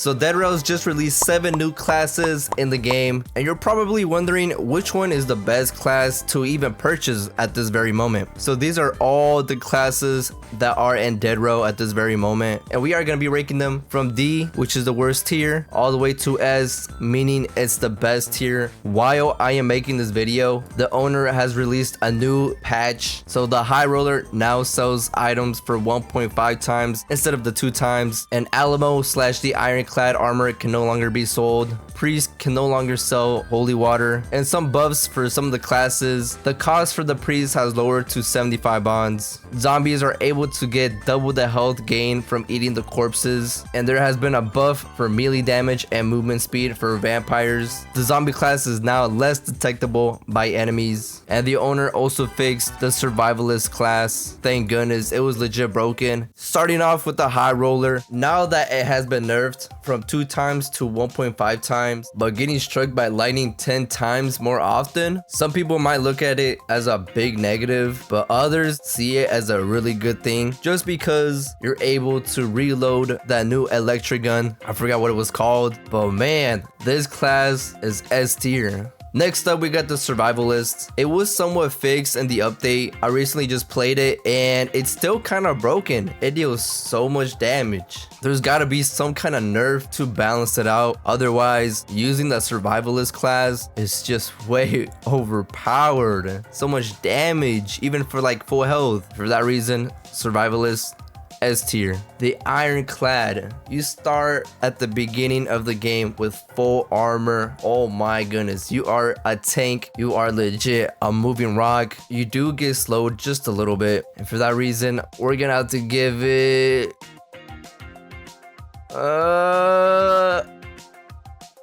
So Dead Rails just released 7 new classes in the game, and you're probably wondering which one is the best class to even purchase at this very moment. So these are all the classes that are in Dead Rail at this very moment, and we are going to be ranking them from D, which is the worst tier, all the way to S, meaning it's the best tier. While I am making this video, the owner has released a new patch, so the High Roller now sells items for 1.5 times instead of the 2 times, and Alamo / the Ironclad armor can no longer be sold. Priest can no longer sell holy water, and some buffs for some of the classes. The cost for the priest has lowered to 75 bonds. Zombies are able to get double the health gain from eating the corpses, and there has been a buff for melee damage and movement speed for vampires. The zombie class is now less detectable by enemies, and the owner also fixed the survivalist class. Thank goodness, it was legit broken. Starting off with the High Roller, now that it has been nerfed from 2 times to 1.5 times, but getting struck by lightning 10 times more often, some people might look at it as a big negative, but others see it as a really good thing just because you're able to reload that new electric gun. I forgot what it was called, but man, this class is S tier. Next up, we got the Survivalist. It was somewhat fixed in the update. I recently just played it and it's still kind of broken. It deals so much damage. There's got to be some kind of nerf to balance it out. Otherwise, using the Survivalist class is just way overpowered. So much damage, even for like full health. For that reason, Survivalist S tier. The Ironclad. You start at the beginning of the game with full armor. Oh my goodness, you are a tank. You are legit a moving rock. You do get slowed just a little bit, and for that reason, we're gonna have to give it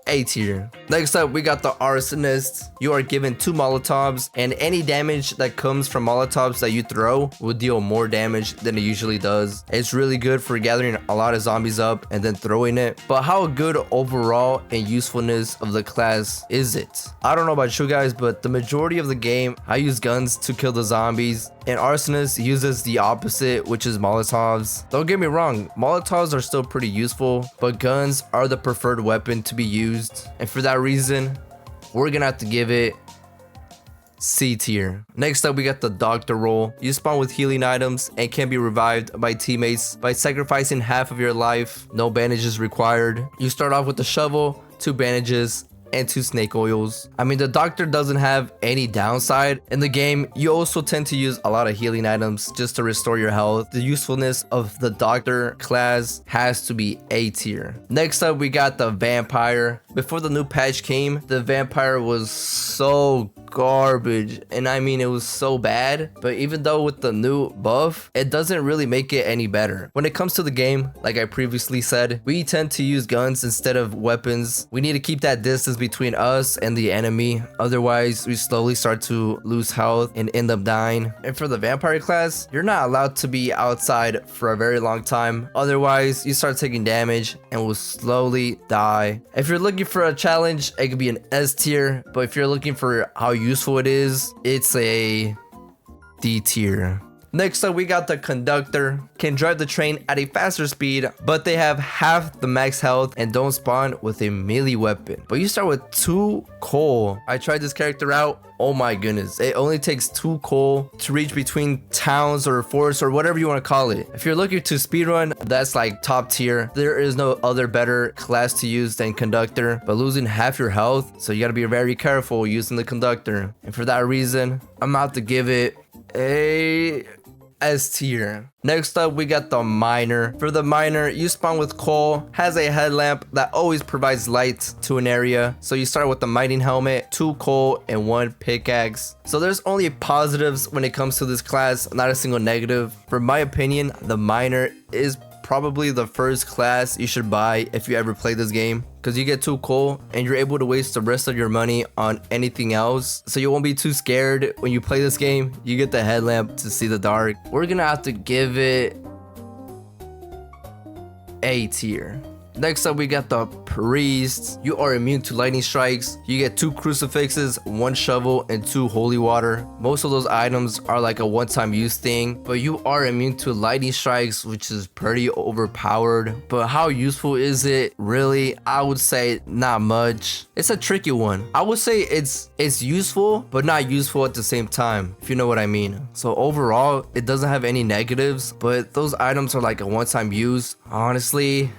A tier. Next up, we got the Arsonist. You are given 2 Molotovs, and any damage that comes from Molotovs that you throw will deal more damage than it usually does. It's really good for gathering a lot of zombies up and then throwing it. But how good overall and usefulness of the class is it? I don't know about you guys, but the majority of the game, I use guns to kill the zombies, and Arsonist uses the opposite, which is Molotovs. Don't get me wrong, Molotovs are still pretty useful, but guns are the preferred weapon to be used. And for that reason, we're gonna have to give it C tier. Next up, we got the Doctor role. You spawn with healing items and can be revived by teammates by sacrificing half of your life. No bandages required. You start off with a shovel, 2 bandages, and 2 snake oils. I mean, the Doctor doesn't have any downside in the game. You also tend to use a lot of healing items just to restore your health. The usefulness of the Doctor class has to be A tier. Next up, we got the Vampire. Before the new patch came, the Vampire was so garbage, and I mean, it was so bad. But even though with the new buff, it doesn't really make it any better. When it comes to the game, like I previously said, we tend to use guns instead of weapons. We need to keep that distance between us and the enemy, otherwise we slowly start to lose health and end up dying. And for the Vampire class, you're not allowed to be outside for a very long time, otherwise you start taking damage and will slowly die. If you're looking for a challenge, it could be an S tier, but if you're looking for how useful it is, it's a D tier. Next up, we got the Conductor. Can drive the train at a faster speed, but they have half the max health and don't spawn with a melee weapon. But you start with 2 coal. I tried this character out. Oh my goodness, it only takes 2 coal to reach between towns or forests or whatever you want to call it. If you're looking to speedrun, that's like top tier. There is no other better class to use than Conductor, but losing half your health, so you got to be very careful using the Conductor. And for that reason, I'm about to give it a S tier. Next up, we got the Miner. For the Miner, you spawn with coal, has a headlamp that always provides light to an area. So you start with the mining helmet, 2 coal, and 1 pickaxe. So there's only positives when it comes to this class, not a single negative. For my opinion, the Miner is probably the first class you should buy if you ever play this game, because you get 2 coal and you're able to waste the rest of your money on anything else, so you won't be too scared when you play this game. You get the headlamp to see the dark. We're gonna have to give it A tier. Next up, we got the priest. You are immune to lightning strikes. You get 2 crucifixes, 1 shovel, and 2 holy water. Most of those items are like a one-time use thing, but you are immune to lightning strikes, which is pretty overpowered. But how useful is it? Really, I would say not much. It's a tricky one. I would say it's useful, but not useful at the same time, if you know what I mean. So overall, it doesn't have any negatives, but those items are like a one-time use. Honestly,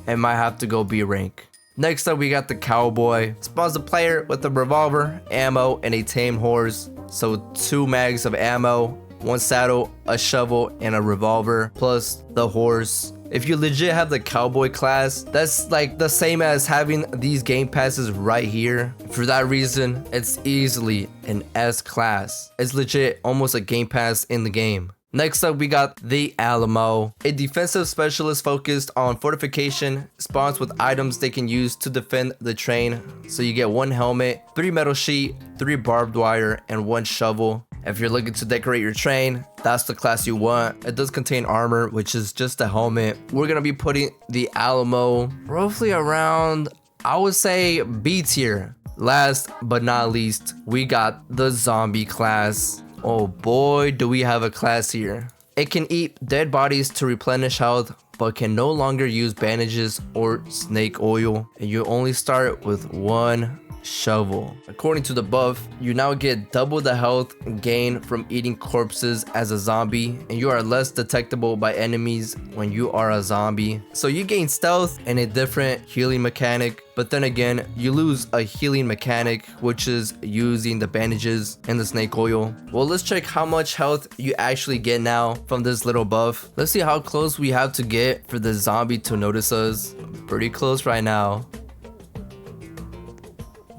it might have to go B rank. Next up, we got the cowboy. Spawns the player with a revolver, ammo, and a tamed horse. So 2 mags of ammo, 1 saddle, a shovel, and a revolver, plus the horse. If you legit have the cowboy class, that's like the same as having these game passes right here. For that reason, it's easily an S class. It's legit almost a game pass in the game. Next up, we got the Alamo, a defensive specialist focused on fortification, spawns with items they can use to defend the train. So you get 1 helmet, 3 metal sheet, 3 barbed wire, and 1 shovel. If you're looking to decorate your train, that's the class you want. It does contain armor, which is just a helmet. We're gonna be putting the Alamo roughly around, I would say, B tier. Last but not least, we got the zombie class. Oh boy, do we have a class here. It can eat dead bodies to replenish health, but can no longer use bandages or snake oil. And you only start with 1 shovel. According to the buff, you now get double the health gain from eating corpses as a zombie, and you are less detectable by enemies when you are a zombie. So you gain stealth and a different healing mechanic, but then again, you lose a healing mechanic, which is using the bandages and the snake oil. Well, let's check how much health you actually get now from this little buff. Let's see how close we have to get for the zombie to notice us. Pretty close right now.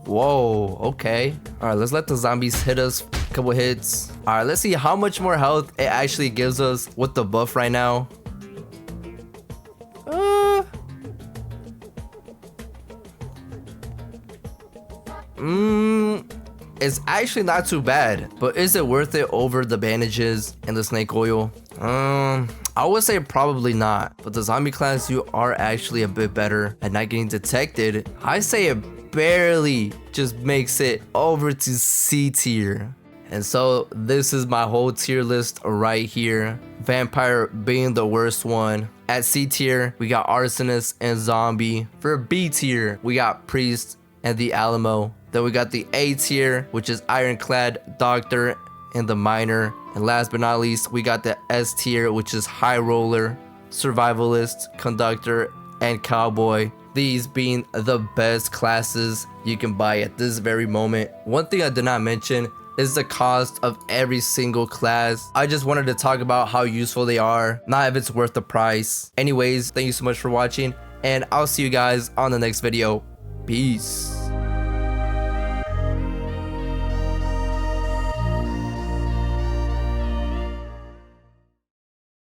Whoa, okay. All right, let's let the zombies hit us a couple hits. All right, let's see how much more health it actually gives us with the buff right now. It's actually not too bad, but is it worth it over the bandages and the snake oil? I would say probably not, but the zombie class, you are actually a bit better at not getting detected. I say it barely just makes it over to C tier. And so this is my whole tier list right here. Vampire being the worst one. At C tier, we got Arsonist and Zombie. For B tier, we got Priest and the Alamo. Then we got the A tier, which is Ironclad, Doctor, and the Miner. And last but not least, we got the S tier, which is High Roller, Survivalist, Conductor, and Cowboy. These being the best classes you can buy at this very moment. One thing I did not mention is the cost of every single class. I just wanted to talk about how useful they are, not if it's worth the price. Anyways, thank you so much for watching, and I'll see you guys on the next video. Peace.